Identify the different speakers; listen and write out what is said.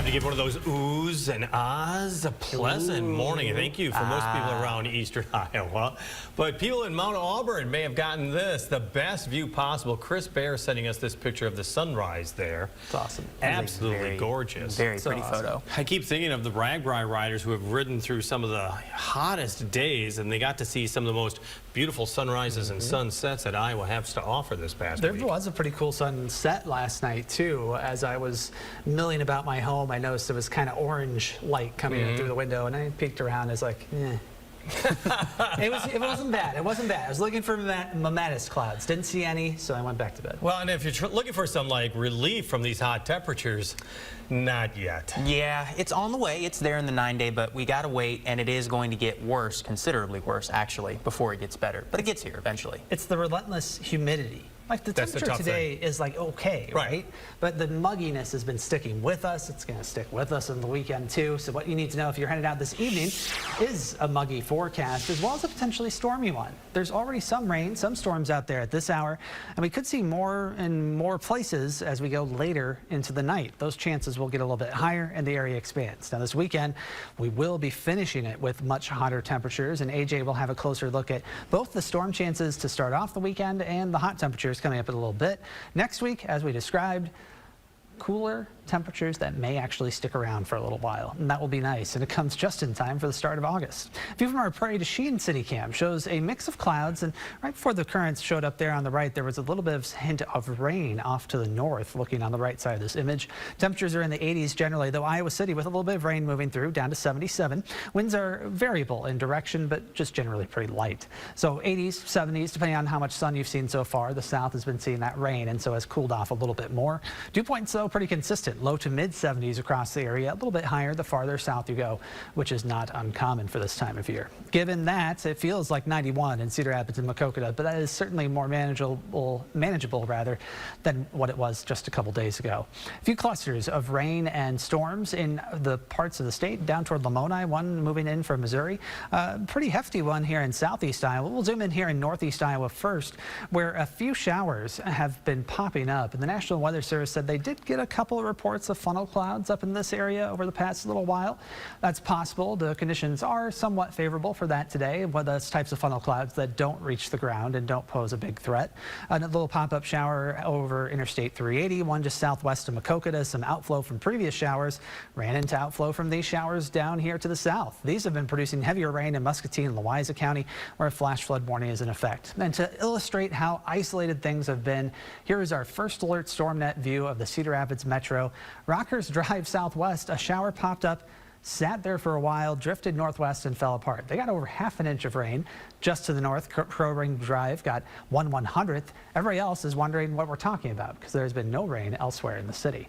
Speaker 1: to give one of those oohs and ahs a pleasant morning. Thank you for most people around eastern Iowa. But people in Mount Auburn may have gotten this, the best view possible. Chris Bear sending us this picture of the sunrise there.
Speaker 2: It's awesome.
Speaker 1: Absolutely gorgeous.
Speaker 2: Very pretty photo.
Speaker 1: I keep thinking of the RAGBRAI riders who have ridden through some of the hottest days, and they got to see some of the most beautiful sunrises and sunsets that Iowa has to offer this past week.
Speaker 2: There was a pretty cool sunset last night, too. As I was milling about my home, I noticed it was kind of orange light coming in through the window, and I peeked around. I was like, eh. It wasn't bad. It wasn't bad. I was looking for mammatus clouds. Didn't see any, so I went back to bed.
Speaker 1: Well, and if you're looking for some relief from these hot temperatures, not yet.
Speaker 3: Yeah, it's on the way. It's there in the 9-day, but we got to wait, and it is going to get worse, considerably worse, actually, before it gets better. But it gets here eventually.
Speaker 2: It's the relentless humidity. Like the temperature today is like okay, right? But the mugginess has been sticking with us. It's going to stick with us on the weekend too. So what you need to know if you're headed out this evening is a muggy forecast as well as a potentially stormy one. There's already some rain, some storms out there at this hour, and we could see more and more places as we go later into the night. Those chances will get a little bit higher and the area expands. Now this weekend, we will be finishing it with much hotter temperatures, and AJ will have a closer look at both the storm chances to start off the weekend and the hot temperatures coming up in a little bit. Next week, as we described, cooler temperatures that may actually stick around for a little while, and that will be nice, and it comes just in time for the start of August. View from our Prairie to Sheen City Cam shows a mix of clouds, and right before the currents showed up there on the right, there was a little bit of hint of rain off to the north, looking on the right side of this image. Temperatures are in the 80s generally, though Iowa City with a little bit of rain moving through, down to 77. Winds are variable in direction, but just generally pretty light. So 80s, 70s, depending on how much sun you've seen so far. The south has been seeing that rain, and so has cooled off a little bit more. Dew points, though, pretty consistent. Low to mid 70s across the area, a little bit higher the farther south you go, which is not uncommon for this time of year. Given that, it feels like 91 in Cedar Rapids and Maquoketa, but that is certainly more manageable than what it was just a couple days ago. A few clusters of rain and storms in the parts of the state down toward Lamoni, one moving in from Missouri. Pretty hefty one here in southeast Iowa. We'll zoom in here in northeast Iowa first, where a few showers have been popping up, and the National Weather Service said they did get a couple of reports of funnel clouds up in this area over the past little while. That's possible. The conditions are somewhat favorable for that today, with those types of funnel clouds that don't reach the ground and don't pose a big threat. A little pop-up shower over Interstate 380, one just southwest of Maquoketa. Some outflow from previous showers ran into outflow from these showers down here to the south. These have been producing heavier rain in Muscatine and Louisa County, where a flash flood warning is in effect. And to illustrate how isolated things have been, here is our first alert StormNet view of the Cedar Rapids Metro. Rockers Drive southwest, a shower popped up, sat there for a while, drifted northwest and fell apart. They got over half an inch of rain just to the north. Crow Ring Drive got 1/100th. Everybody else is wondering what we're talking about because there's been no rain elsewhere in the city.